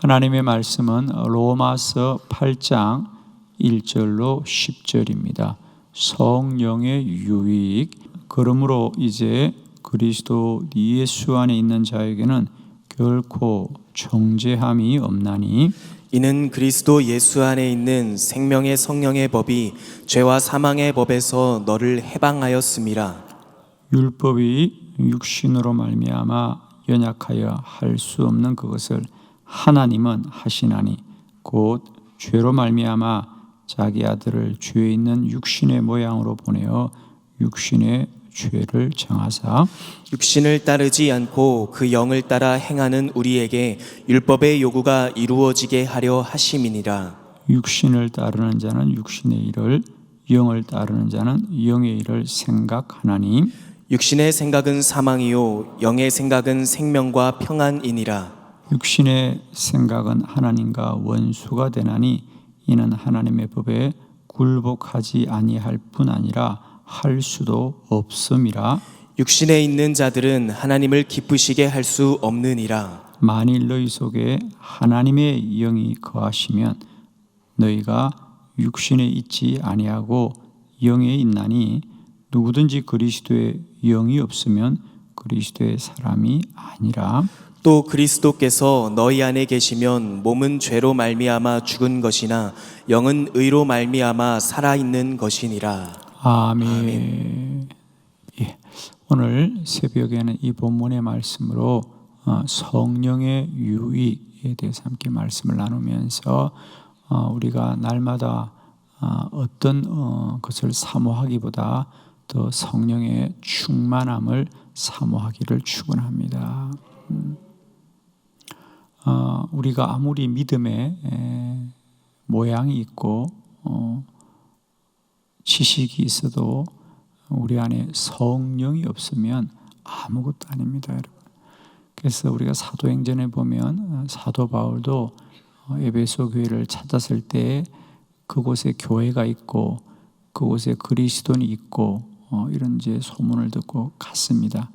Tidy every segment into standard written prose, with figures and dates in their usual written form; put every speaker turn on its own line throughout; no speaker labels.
하나님의 말씀은 로마서 8장 1절로 10절입니다. 성령의 유익. 그러므로 이제 그리스도 예수 안에 있는 자에게는 결코 정죄함이 없나니
이는 그리스도 예수 안에 있는 생명의 성령의 법이 죄와 사망의 법에서 너를 해방하였음이라.
율법이 육신으로 말미암아 연약하여 할 수 없는 그것을 하나님은 하시나니 곧 죄로 말미암아 자기 아들을 죄 있는 육신의 모양으로 보내어 육신의 죄를 정하사
육신을 따르지 않고 그 영을 따라 행하는 우리에게 율법의 요구가 이루어지게 하려 하심이니라.
육신을 따르는 자는 육신의 일을, 영을 따르는 자는 영의 일을 생각하나니
육신의 생각은 사망이요 영의 생각은 생명과 평안이니라.
육신의 생각은 하나님과 원수가 되나니 이는 하나님의 법에 굴복하지 아니할 뿐 아니라 할 수도 없음이라.
육신에 있는 자들은 하나님을 기쁘시게 할 수 없느니라.
만일 너희 속에 하나님의 영이 거하시면 너희가 육신에 있지 아니하고 영에 있나니 누구든지 그리스도의 영이 없으면 그리스도의 사람이 아니라.
또 그리스도께서 너희 안에 계시면 몸은 죄로 말미암아 죽은 것이나 영은 의로 말미암아 살아있는 것이니라.
아멘. 예. 오늘 새벽에는 이 본문의 말씀으로 성령의 유익에 대해서 함께 말씀을 나누면서 우리가 날마다 어떤 것을 사모하기보다 더 성령의 충만함을 사모하기를 축원합니다. 우리가 아무리 믿음의 모양이 있고 지식이 있어도 우리 안에 성령이 없으면 아무것도 아닙니다, 여러분. 그래서 우리가 사도행전에 보면 사도 바울도 에베소 교회를 찾았을 때 그곳에 교회가 있고 그곳에 그리스도인이 있고 이런 이제 소문을 듣고 갔습니다.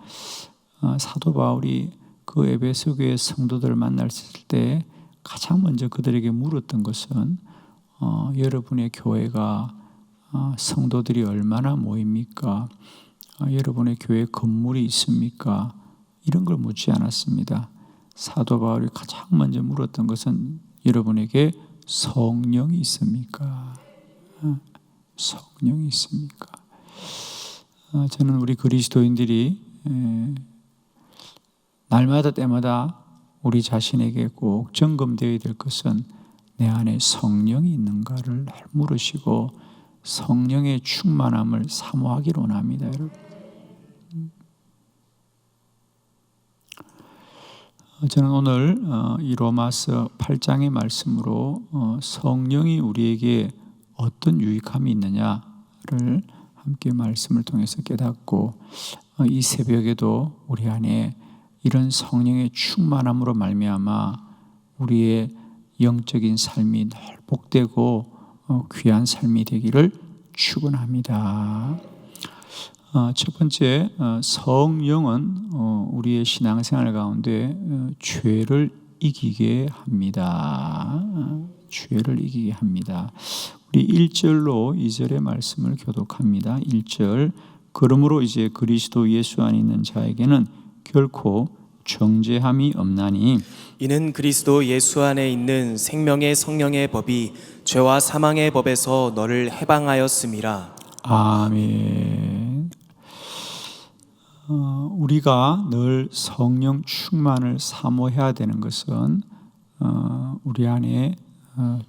사도 바울이 그 에베소 교회 성도들을 만났을 때 가장 먼저 그들에게 물었던 것은 여러분의 교회가 성도들이 얼마나 모입니까? 여러분의 교회 건물이 있습니까? 이런 걸 묻지 않았습니다. 사도 바울이 가장 먼저 물었던 것은 여러분에게 성령이 있습니까? 성령이 있습니까? 저는 우리 그리스도인들이 날마다 때마다 우리 자신에게 꼭 점검되어야 될 것은 내 안에 성령이 있는가를 물으시고 성령의 충만함을 사모하기를 원합니다, 여러분. 저는 오늘 이 로마서 8장의 말씀으로 성령이 우리에게 어떤 유익함이 있느냐를 함께 말씀을 통해서 깨닫고 이 새벽에도 우리 안에 이런 성령의 충만함으로 말미암아 우리의 영적인 삶이 늘 복되고 귀한 삶이 되기를 축원합니다. 첫 번째, 성령은 우리의 신앙생활 가운데 죄를 이기게 합니다. 죄를 이기게 합니다. 우리 1절로 2절의 말씀을 교독합니다. 1절, 그러므로 이제 그리스도 예수 안에 있는 자에게는 결코 정죄함이 없나니
이는 그리스도 예수 안에 있는 생명의 성령의 법이 죄와 사망의 법에서 너를 해방하였음이라.
아멘. 우리가 늘 성령 충만을 사모해야 되는 것은 우리 안에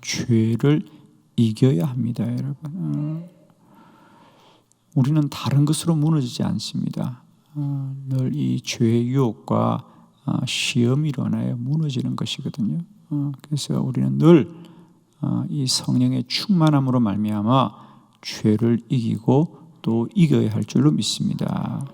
죄를 이겨야 합니다, 여러분. 우리는 다른 것으로 무너지지 않습니다. 늘 이 죄의 유혹과 시험이 일어나야 무너지는 것이거든요. 그래서 우리는 늘 이 성령의 충만함으로 말미암아 죄를 이기고 또 이겨야 할 줄로 믿습니다.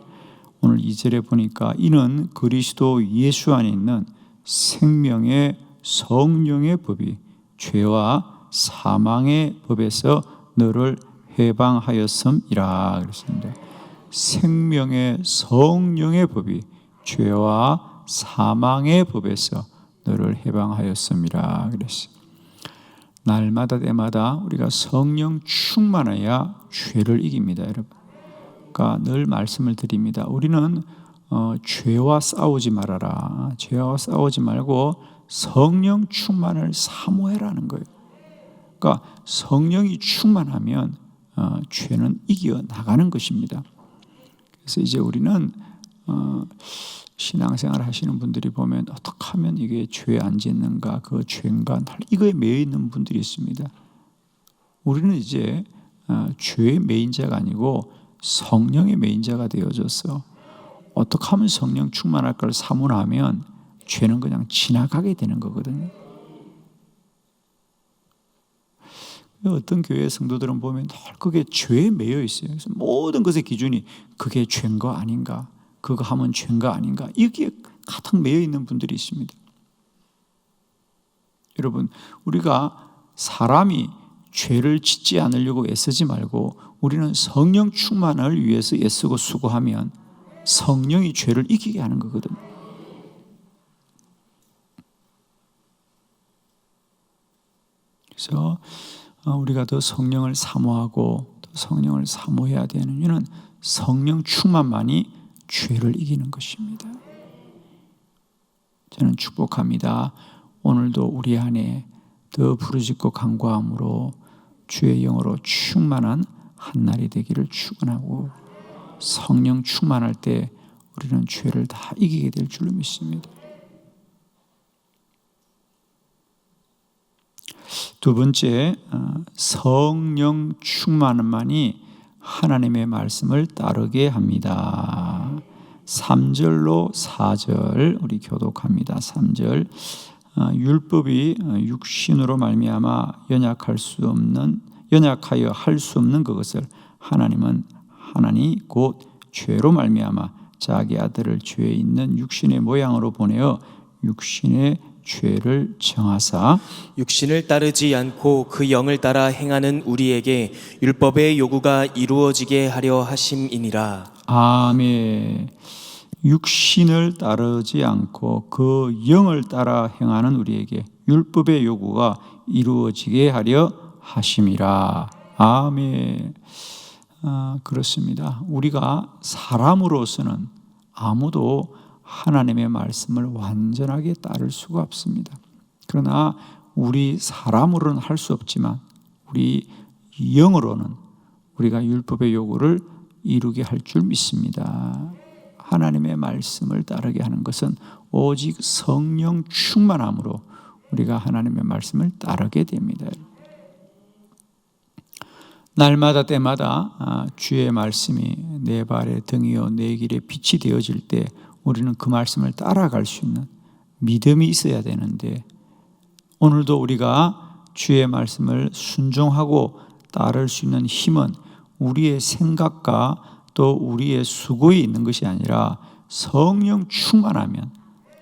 오늘 2절에 보니까 이는 그리스도 예수 안에 있는 생명의 성령의 법이 죄와 사망의 법에서 너를 해방하였음이라 그랬습니다. 생명의 성령의 법이 죄와 사망의 법에서 너를 해방하였음이라 그랬어요. 날마다 때마다 우리가 성령 충만해야 죄를 이깁니다, 여러분. 그러니까 늘 말씀을 드립니다. 우리는 죄와 싸우지 말아라. 죄와 싸우지 말고 성령 충만을 사모해라는 거예요. 그러니까 성령이 충만하면 죄는 이겨 나가는 것입니다. 그래서 이제 우리는 신앙생활 하시는 분들이 보면 어떻게 하면 이게 죄 안 짓는가, 그 죄인가, 이거에 매여 있는 분들이 있습니다. 우리는 이제 죄의 매인 자가 아니고 성령의 매인 자가 되어져서 어떻게 하면 성령 충만할까를 사모하면 죄는 그냥 지나가게 되는 거거든요. 어떤 교회 성도들은 보면 늘 그게 죄에 매여 있어요. 그래서 모든 것의 기준이 그게 죄인가 아닌가, 그거 하면 죄인가 아닌가, 이게 가득 매여 있는 분들이 있습니다. 여러분, 우리가 사람이 죄를 짓지 않으려고 애쓰지 말고 우리는 성령 충만을 위해서 애쓰고 수고하면 성령이 죄를 이기게 하는 거거든요. 그래서 우리가 더 성령을 사모하고 더 성령을 사모해야 되는 이유는 성령 충만만이 죄를 이기는 것입니다. 저는 축복합니다. 오늘도 우리 안에 더 부르짖고 간구함으로 주의 영으로 충만한 한날이 되기를 축원하고 성령 충만할 때 우리는 죄를 다 이기게 될 줄로 믿습니다. 두 번째, 성령 충만만이 하나님의 말씀을 따르게 합니다. 3절로 4절 우리 교독합니다. 3절, 율법이 육신으로 말미암아 연약하여 할 수 없는 그것을 하나님이 곧 죄로 말미암아 자기 아들을 죄에 있는 육신의 모양으로 보내어 육신의 죄를 정하사
육신을 따르지 않고 그 영을 따라 행하는 우리에게 율법의 요구가 이루어지게 하려 하심이니라.
아멘. 육신을 따르지 않고 그 영을 따라 행하는 우리에게 율법의 요구가 이루어지게 하려 하심이라. 아멘. 그렇습니다. 우리가 사람으로서는 아무도 하나님의 말씀을 완전하게 따를 수가 없습니다. 그러나 우리 사람으로는 할 수 없지만 우리 영으로는 우리가 율법의 요구를 이루게 할 줄 믿습니다. 하나님의 말씀을 따르게 하는 것은 오직 성령 충만함으로 우리가 하나님의 말씀을 따르게 됩니다. 날마다 때마다 주의 말씀이 내 발의 등이요 내 길의 빛이 되어질 때 우리는 그 말씀을 따라갈 수 있는 믿음이 있어야 되는데 오늘도 우리가 주의 말씀을 순종하고 따를 수 있는 힘은 우리의 생각과 또 우리의 수고에 있는 것이 아니라 성령 충만하면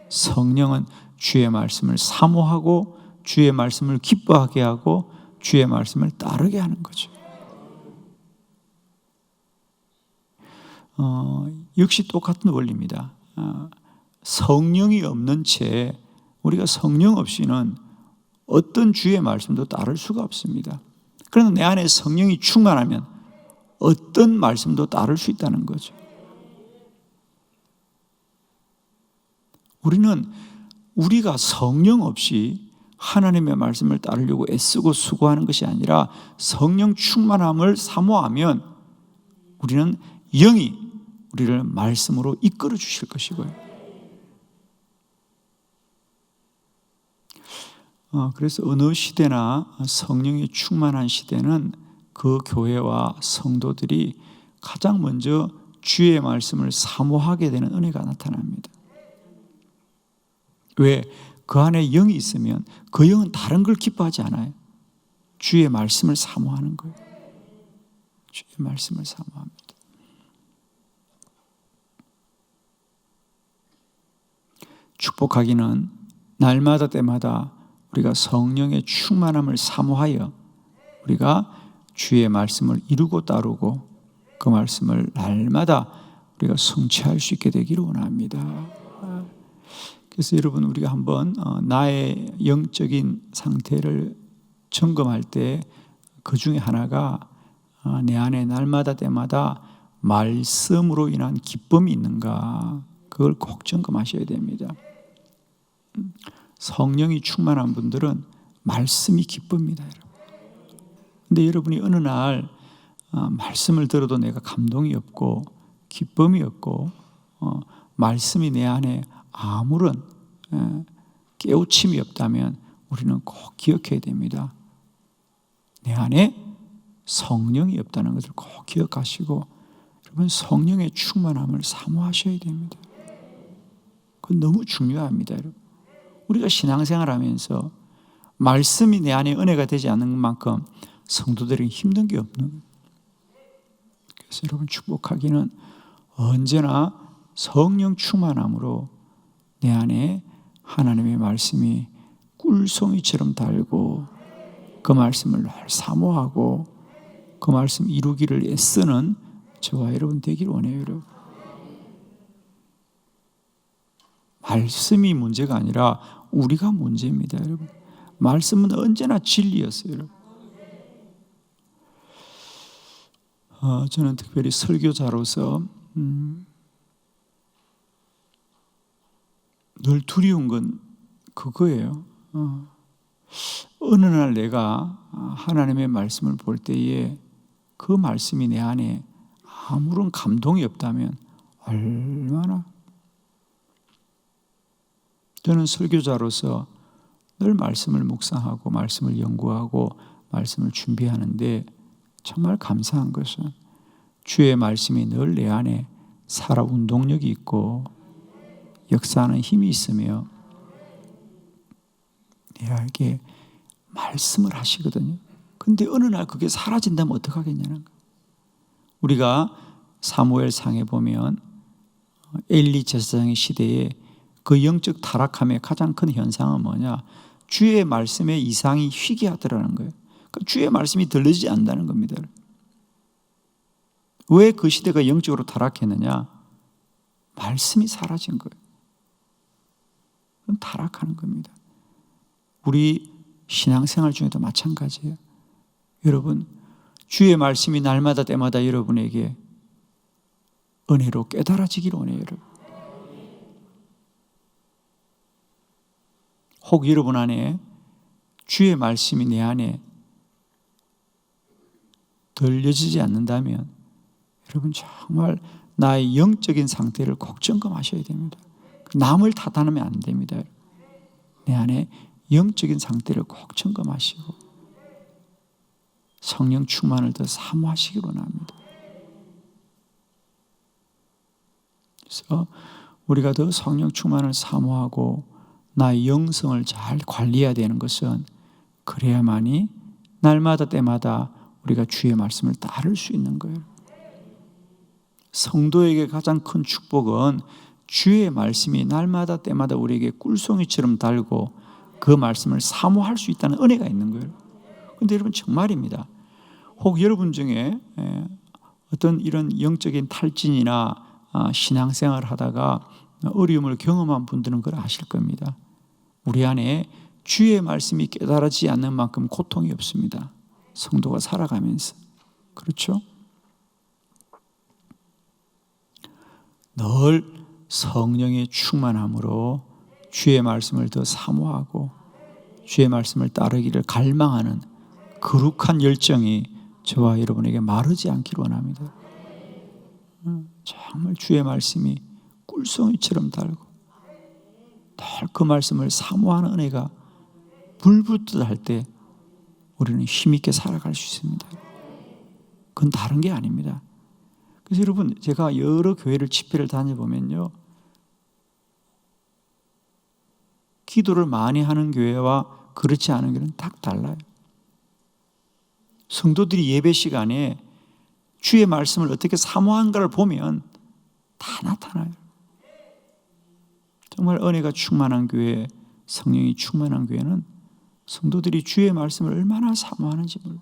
성령은 주의 말씀을 사모하고 주의 말씀을 기뻐하게 하고 주의 말씀을 따르게 하는 거죠. 역시 똑같은 원리입니다. 성령이 없는 채 우리가 성령 없이는 어떤 주의 말씀도 따를 수가 없습니다. 그러나 내 안에 성령이 충만하면 어떤 말씀도 따를 수 있다는 거죠. 우리가 성령 없이 하나님의 말씀을 따르려고 애쓰고 수고하는 것이 아니라 성령 충만함을 사모하면 우리는 영이 우리를 말씀으로 이끌어 주실 것이고요. 그래서 어느 시대나 성령이 충만한 시대는 그 교회와 성도들이 가장 먼저 주의 말씀을 사모하게 되는 은혜가 나타납니다. 왜? 그 안에 영이 있으면 그 영은 다른 걸 기뻐하지 않아요. 주의 말씀을 사모하는 거예요. 주의 말씀을 사모합니다. 축복하기는 날마다 때마다 우리가 성령의 충만함을 사모하여 우리가 주의 말씀을 이루고 따르고 그 말씀을 날마다 우리가 성취할 수 있게 되기를 원합니다. 그래서 여러분 우리가 한번 나의 영적인 상태를 점검할 때 그 중에 하나가 내 안에 날마다 때마다 말씀으로 인한 기쁨이 있는가, 그걸 꼭 점검하셔야 됩니다. 성령이 충만한 분들은 말씀이 기쁩니다, 여러분. 근데 여러분이 어느 날 말씀을 들어도 내가 감동이 없고 기쁨이 없고 말씀이 내 안에 아무런 깨우침이 없다면 우리는 꼭 기억해야 됩니다. 내 안에 성령이 없다는 것을 꼭 기억하시고 여러분 성령의 충만함을 사모하셔야 됩니다. 그건 너무 중요합니다, 여러분. 우리가 신앙생활하면서 말씀이 내 안에 은혜가 되지 않는 만큼 성도들이 힘든 게 없는 거예요. 그래서 여러분 축복하기는 언제나 성령 충만함으로 내 안에 하나님의 말씀이 꿀송이처럼 달고 그 말씀을 늘 사모하고 그 말씀 이루기를 애쓰는 저와 여러분 되길 원해요, 여러분. 말씀이 문제가 아니라 우리가 문제입니다, 여러분. 말씀은 언제나 진리였어요, 여러분. 저는 특별히 설교자로서 늘 두려운 건 그거예요. 어느 날 내가 하나님의 말씀을 볼 때에 그 말씀이 내 안에 아무런 감동이 없다면 얼마나. 저는 설교자로서 늘 말씀을 묵상하고 말씀을 연구하고 말씀을 준비하는데 정말 감사한 것은 주의 말씀이 늘 내 안에 살아 운동력이 있고 역사하는 힘이 있으며 내게 말씀을 하시거든요. 근데 어느 날 그게 사라진다면 어떡하겠냐는 거예요. 우리가 사무엘상에 보면 엘리 제사장의 시대에 그 영적 타락함의 가장 큰 현상은 뭐냐? 주의 말씀에 이상이 희귀하더라는 거예요. 그러니까 주의 말씀이 들리지 않는다는 겁니다. 왜 그 시대가 영적으로 타락했느냐? 말씀이 사라진 거예요. 그건 타락하는 겁니다. 우리 신앙생활 중에도 마찬가지예요. 여러분, 주의 말씀이 날마다 때마다 여러분에게 은혜로 깨달아지기를 원해요, 여러분. 혹 여러분 안에 주의 말씀이 내 안에 들려지지 않는다면 여러분 정말 나의 영적인 상태를 꼭 점검하셔야 됩니다. 남을 탓하면 안 됩니다. 내 안에 영적인 상태를 꼭 점검하시고 성령 충만을 더 사모하시기 원합니다. 그래서 우리가 더 성령 충만을 사모하고 나의 영성을 잘 관리해야 되는 것은 그래야만이 날마다 때마다 우리가 주의 말씀을 따를 수 있는 거예요. 성도에게 가장 큰 축복은 주의 말씀이 날마다 때마다 우리에게 꿀송이처럼 달고 그 말씀을 사모할 수 있다는 은혜가 있는 거예요. 그런데 여러분 정말입니다. 혹 여러분 중에 어떤 이런 영적인 탈진이나 신앙생활을 하다가 어려움을 경험한 분들은 그걸 아실 겁니다. 우리 안에 주의 말씀이 깨달아지지 않는 만큼 고통이 없습니다. 성도가 살아가면서. 그렇죠? 늘 성령의 충만함으로 주의 말씀을 더 사모하고 주의 말씀을 따르기를 갈망하는 거룩한 열정이 저와 여러분에게 마르지 않기를 원합니다. 정말 주의 말씀이 꿀송이처럼 달고 늘 그 말씀을 사모하는 은혜가 불붙듯 할 때 우리는 힘있게 살아갈 수 있습니다. 그건 다른 게 아닙니다. 그래서 여러분 제가 여러 교회를 집회를 다녀보면요, 기도를 많이 하는 교회와 그렇지 않은 교회는 딱 달라요. 성도들이 예배 시간에 주의 말씀을 어떻게 사모한가를 보면 다 나타나요. 정말 은혜가 충만한 교회, 성령이 충만한 교회는 성도들이 주의 말씀을 얼마나 사모하는지 몰라요.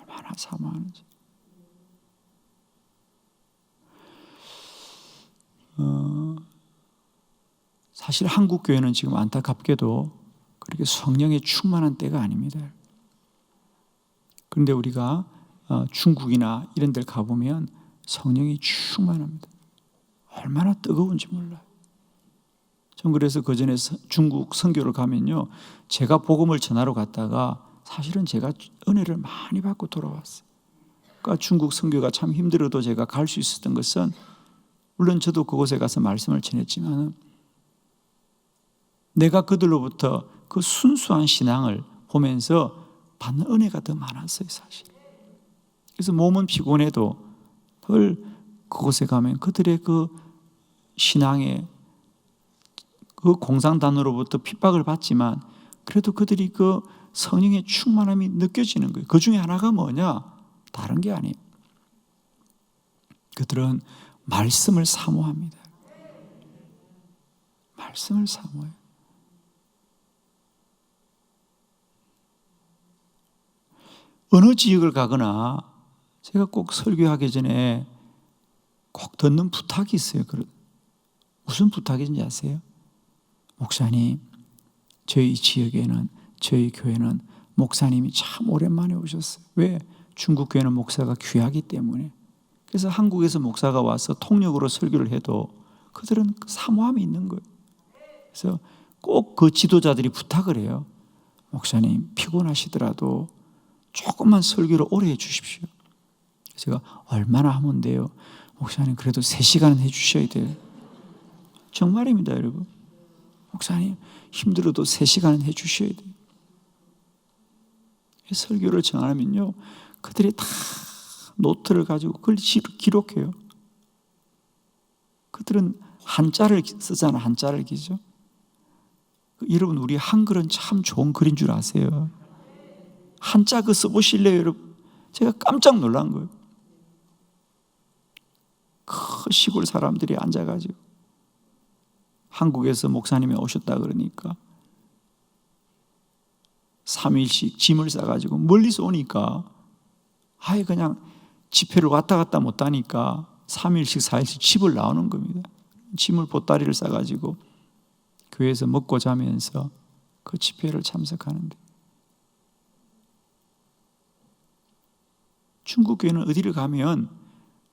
얼마나 사모하는지. 사실 한국 교회는 지금 안타깝게도 그렇게 성령에 충만한 때가 아닙니다. 그런데 우리가 중국이나 이런 데를 가보면 성령이 충만합니다. 얼마나 뜨거운지 몰라요. 전 그래서 그전에 중국 선교를 가면요, 제가 복음을 전하러 갔다가 사실은 제가 은혜를 많이 받고 돌아왔어요. 그러니까 중국 선교가 참 힘들어도 제가 갈 수 있었던 것은, 물론 저도 그곳에 가서 말씀을 전했지만 내가 그들로부터 그 순수한 신앙을 보면서 받는 은혜가 더 많았어요, 사실. 그래서 몸은 피곤해도 늘 그곳에 가면 그들의 그 신앙의 그 공산당으로부터 핍박을 받지만 그래도 그들이 그 성령의 충만함이 느껴지는 거예요. 그 중에 하나가 뭐냐? 다른 게 아니에요. 그들은 말씀을 사모합니다. 말씀을 사모해요. 어느 지역을 가거나 제가 꼭 설교하기 전에 꼭 듣는 부탁이 있어요. 무슨 부탁인지 아세요? 목사님, 저희 지역에는, 저희 교회는 목사님이 참 오랜만에 오셨어요. 왜? 중국 교회는 목사가 귀하기 때문에. 그래서 한국에서 목사가 와서 통역으로 설교를 해도 그들은 사모함이 있는 거예요. 그래서 꼭 그 지도자들이 부탁을 해요. 목사님, 피곤하시더라도 조금만 설교를 오래 해 주십시오. 제가 얼마나 하면 돼요? 목사님, 그래도 3시간은 해 주셔야 돼요. 정말입니다, 여러분. 목사님, 힘들어도 3시간은 해 주셔야 돼요. 설교를 전하면요, 그들이 다 노트를 가지고 그걸 기록해요. 그들은 한자를 쓰잖아. 한자를 기죠. 여러분, 우리 한글은 참 좋은 글인 줄 아세요? 한자 그 써보실래요, 여러분? 제가 깜짝 놀란 거예요. 그 시골 사람들이 앉아가지고 한국에서 목사님이 오셨다 그러니까 3일씩 짐을 싸가지고 멀리서 오니까 아예 그냥 집회를 왔다 갔다 못하니까 3일씩 4일씩 집을 나오는 겁니다. 짐을 보따리를 싸가지고 교회에서 먹고 자면서 그 집회를 참석하는데, 중국 교회는 어디를 가면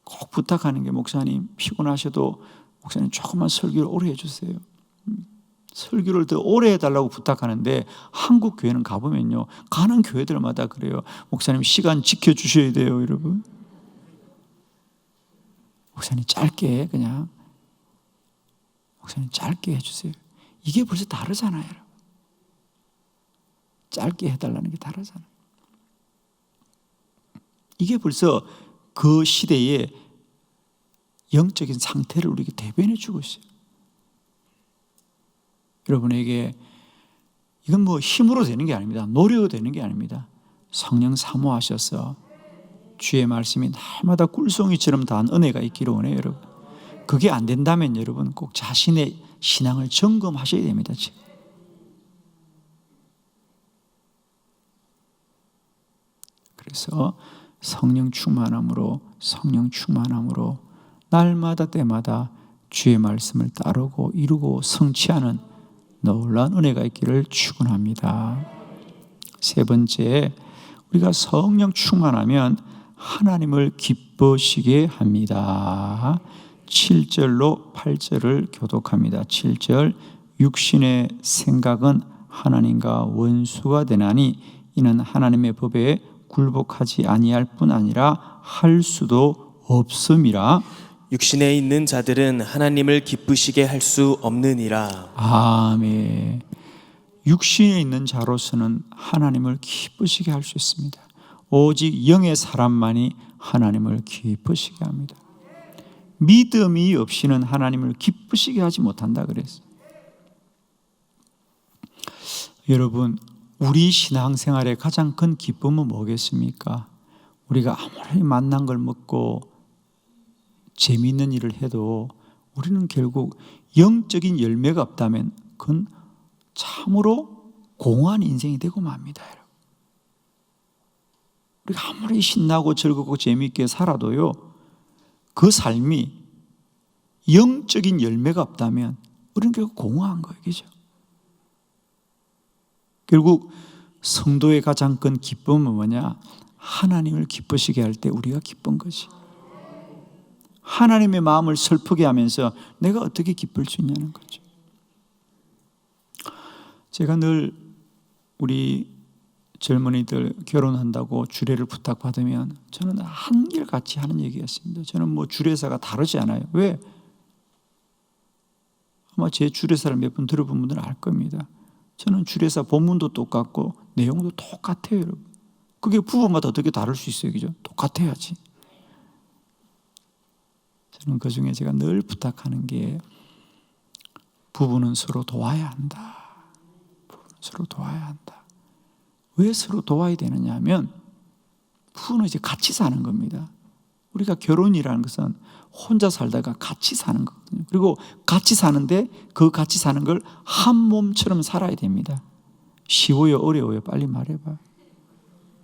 꼭 부탁하는 게, 목사님 피곤하셔도 목사님 조금만 설교를 오래 해주세요. 설교를 더 오래 해달라고 부탁하는데, 한국 교회는 가보면요, 가는 교회들마다 그래요. 목사님 시간 지켜주셔야 돼요, 여러분. 목사님 짧게, 그냥 목사님 짧게 해주세요. 이게 벌써 다르잖아요, 여러분. 짧게 해달라는 게 다르잖아요. 이게 벌써 그 시대의 영적인 상태를 우리에게 대변해 주고 있어요. 여러분에게 이건 뭐 힘으로 되는 게 아닙니다. 노력으로 되는 게 아닙니다. 성령 사모하셔서 주의 말씀이 날마다 꿀송이처럼 닿은 은혜가 있기를 원해요, 여러분. 그게 안 된다면 여러분 꼭 자신의 신앙을 점검하셔야 됩니다, 지금. 그래서 성령 충만함으로 날마다 때마다 주의 말씀을 따르고 이루고 성취하는 놀라운 은혜가 있기를 축원합니다. 세 번째, 우리가 성령 충만하면 하나님을 기쁘시게 합니다. 7절로 8절을 교독합니다. 7절, 육신의 생각은 하나님과 원수가 되나니 이는 하나님의 법에 굴복하지 아니할 뿐 아니라 할 수도 없음이라.
육신에 있는 자들은 하나님을 기쁘시게 할 수 없느니라.
아멘. 육신에 있는 자로서는 하나님을 기쁘시게 할 수 있습니다. 오직 영의 사람만이 하나님을 기쁘시게 합니다. 믿음이 없이는 하나님을 기쁘시게 하지 못한다 그랬어요. 여러분, 우리 신앙생활의 가장 큰 기쁨은 뭐겠습니까? 우리가 아무리 맛난 걸 먹고 재미있는 일을 해도 우리는 결국 영적인 열매가 없다면 그건 참으로 공허한 인생이 되고 맙니다. 우리가 아무리 신나고 즐겁고 재미있게 살아도요, 그 삶이 영적인 열매가 없다면 우리는 결국 공허한 거예요. 그죠? 결국 성도의 가장 큰 기쁨은 뭐냐? 하나님을 기쁘시게 할 때 우리가 기쁜 거지. 하나님의 마음을 슬프게 하면서 내가 어떻게 기쁠 수 있냐는 거죠. 제가 늘 우리 젊은이들 결혼한다고 주례를 부탁받으면 저는 한결같이 하는 얘기였습니다. 저는 뭐 주례사가 다르지 않아요. 왜? 아마 제 주례사를 몇 번 들어본 분들은 알 겁니다. 저는 주례사 본문도 똑같고 내용도 똑같아요, 여러분. 그게 부부마다 어떻게 다를 수 있어요, 그죠? 똑같아야지. 저는 그 중에 제가 늘 부탁하는 게 부부는 서로 도와야 한다. 부부는 서로 도와야 한다. 왜 서로 도와야 되느냐 하면 부부는 이제 같이 사는 겁니다. 우리가 결혼이라는 것은 혼자 살다가 같이 사는 거거든요. 그리고 같이 사는데 그 같이 사는 걸 한 몸처럼 살아야 됩니다. 쉬워요? 어려워요? 빨리 말해봐.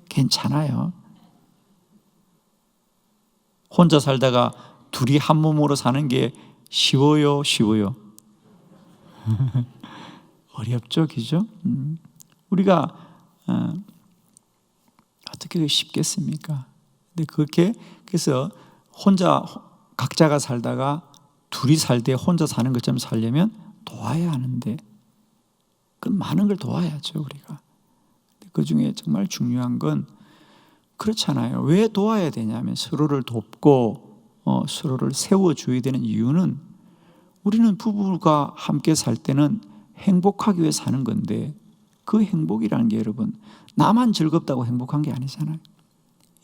괜찮아요. 혼자 살다가 둘이 한 몸으로 사는 게 쉬워요? 쉬워요? 어렵죠, 그죠? 우리가 어떻게 쉽겠습니까? 근데 그렇게 그래서 혼자 각자가 살다가 둘이 살 때 혼자 사는 것처럼 살려면 도와야 하는데 그 많은 걸 도와야죠, 우리가. 그 중에 정말 중요한 건 그렇잖아요. 왜 도와야 되냐면 서로를 돕고 서로를 세워줘야 되는 이유는 우리는 부부가 함께 살 때는 행복하기 위해 사는 건데 그 행복이라는 게 여러분 나만 즐겁다고 행복한 게 아니잖아요.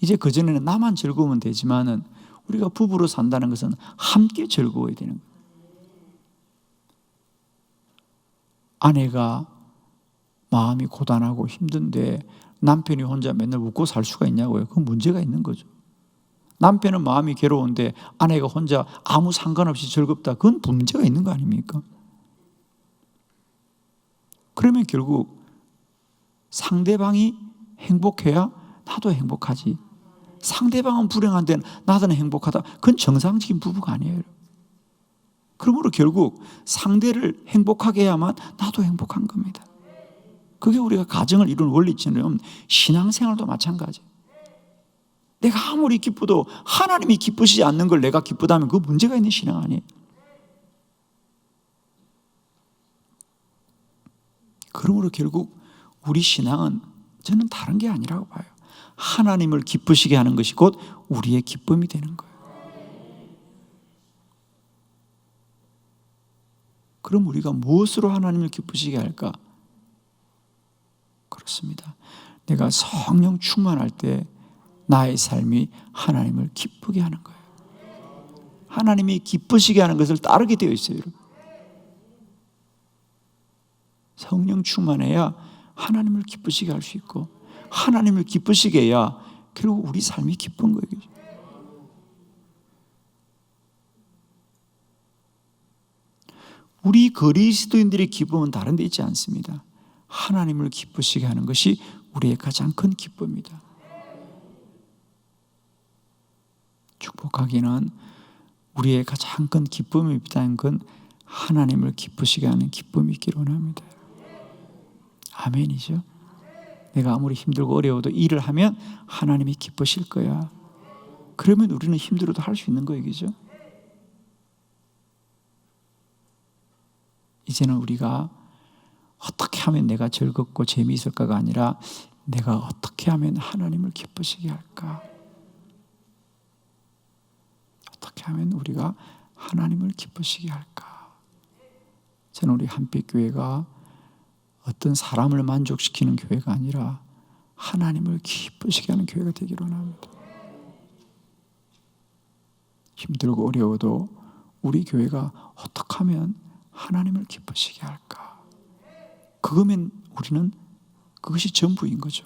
이제 그전에는 나만 즐거우면 되지만은 우리가 부부로 산다는 것은 함께 즐거워야 되는 거예요. 아내가 마음이 고단하고 힘든데 남편이 혼자 맨날 웃고 살 수가 있냐고요. 그건 문제가 있는 거죠. 남편은 마음이 괴로운데 아내가 혼자 아무 상관없이 즐겁다. 그건 문제가 있는 거 아닙니까? 그러면 결국 상대방이 행복해야 나도 행복하지. 상대방은 불행한데 나도 행복하다. 그건 정상적인 부부가 아니에요. 그러므로 결국 상대를 행복하게 해야만 나도 행복한 겁니다. 그게 우리가 가정을 이루는 원리처럼 신앙생활도 마찬가지예요. 내가 아무리 기뻐도 하나님이 기쁘시지 않는 걸 내가 기쁘다면 그 문제가 있는 신앙 아니에요. 그러므로 결국 우리 신앙은 저는 다른 게 아니라고 봐요. 하나님을 기쁘시게 하는 것이 곧 우리의 기쁨이 되는 거예요. 그럼 우리가 무엇으로 하나님을 기쁘시게 할까? 그렇습니다. 내가 성령 충만할 때 나의 삶이 하나님을 기쁘게 하는 거예요. 하나님이 기쁘시게 하는 것을 따르게 되어 있어요, 여러분. 성령 충만해야 하나님을 기쁘시게 할 수 있고 하나님을 기쁘시게 해야 결국 우리 삶이 기쁜 거예요. 우리 그리스도인들의 기쁨은 다른 데 있지 않습니다. 하나님을 기쁘시게 하는 것이 우리의 가장 큰 기쁨입니다. 축복하기는 우리의 가장 큰 기쁨이 있다는 건 하나님을 기쁘시게 하는 기쁨이 있기를 원합니다. 아멘이죠. 내가 아무리 힘들고 어려워도 일을 하면 하나님이 기쁘실 거야. 그러면 우리는 힘들어도 할 수 있는 거예요, 그죠? 이제는 우리가 어떻게 하면 내가 즐겁고 재미있을까가 아니라 내가 어떻게 하면 하나님을 기쁘시게 할까? 어떻게 하면 우리가 하나님을 기쁘시게 할까? 저는 우리 한빛교회가 어떤 사람을 만족시키는 교회가 아니라 하나님을 기쁘시게 하는 교회가 되기를 원합니다. 힘들고 어려워도 우리 교회가 어떻게 하면 하나님을 기쁘시게 할까? 그거면 우리는 그것이 전부인 거죠.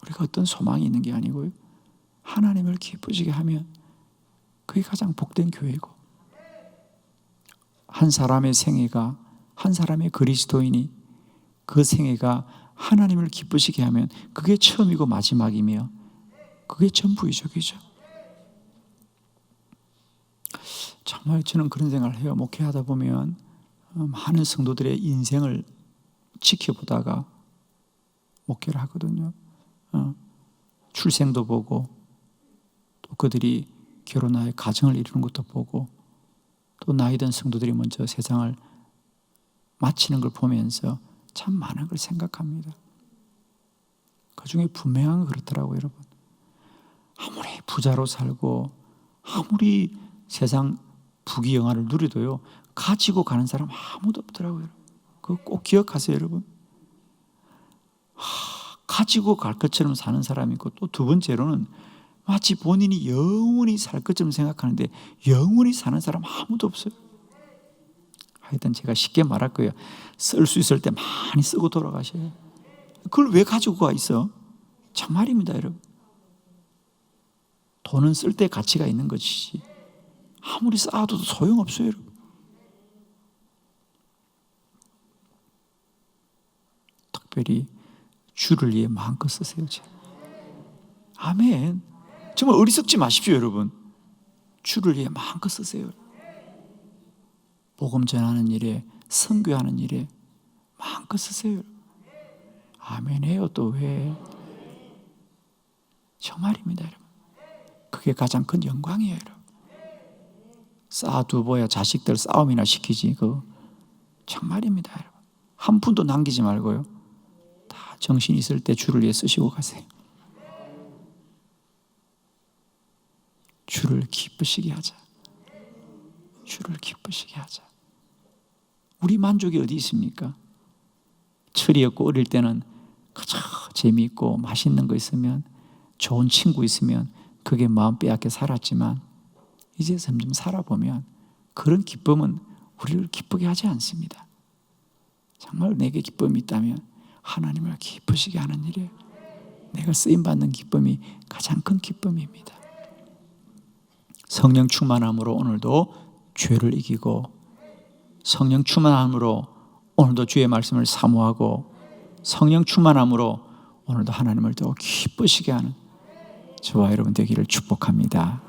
우리가 어떤 소망이 있는 게 아니고요. 하나님을 기쁘시게 하면 그게 가장 복된 교회고 한 사람의 생애가 한 사람의 그리스도인이 그 생애가 하나님을 기쁘시게 하면 그게 처음이고 마지막이며 그게 전부이죠, 그죠? 정말 저는 그런 생각을 해요. 목회하다 보면 많은 성도들의 인생을 지켜보다가 목회를 하거든요. 출생도 보고 또 그들이 결혼하여 가정을 이루는 것도 보고 또 나이 든 성도들이 먼저 세상을 마치는 걸 보면서 참 많은 걸 생각합니다. 그 중에 분명한 건 그렇더라고요, 여러분. 아무리 부자로 살고 아무리 세상 부귀영화를 누리도요, 가지고 가는 사람 아무도 없더라고요. 그거 꼭 기억하세요, 여러분. 가지고 갈 것처럼 사는 사람이 있고, 또 두 번째로는 마치 본인이 영원히 살 것처럼 생각하는데 영원히 사는 사람 아무도 없어요. 하여튼 제가 쉽게 말할 거예요. 쓸 수 있을 때 많이 쓰고 돌아가셔요. 그걸 왜 가지고 가 있어? 정말입니다, 여러분. 돈은 쓸 때 가치가 있는 것이지 아무리 쌓아도 소용없어요, 여러분. 특별히 주를 위해 마음껏 쓰세요. 아멘. 정말 어리석지 마십시오, 여러분. 주를 위해 마음껏 쓰세요. 복음 전하는 일에, 선교하는 일에 마음껏 쓰세요. 아멘 해요. 또 왜? 정말입니다, 여러분. 그게 가장 큰 영광이에요, 여러분. 쌓아두어야 자식들 싸움이나 시키지. 정말입니다, 여러분. 한 푼도 남기지 말고요. 다 정신 있을 때 주를 위해 쓰시고 가세요. 주를 기쁘시게 하자. 주를 기쁘시게 하자. 우리 만족이 어디 있습니까? 철이었고 어릴 때는 그저 재미있고 맛있는 거 있으면, 좋은 친구 있으면 그게 마음 빼앗겨 살았지만 이제 점점 살아보면 그런 기쁨은 우리를 기쁘게 하지 않습니다. 정말 내게 기쁨이 있다면 하나님을 기쁘시게 하는 일에 내가 쓰임받는 기쁨이 가장 큰 기쁨입니다. 성령 충만함으로 오늘도 죄를 이기고, 성령 충만함으로 오늘도 주의 말씀을 사모하고, 성령 충만함으로 오늘도 하나님을 더 기쁘시게 하는 저와 여러분 되기를 축복합니다.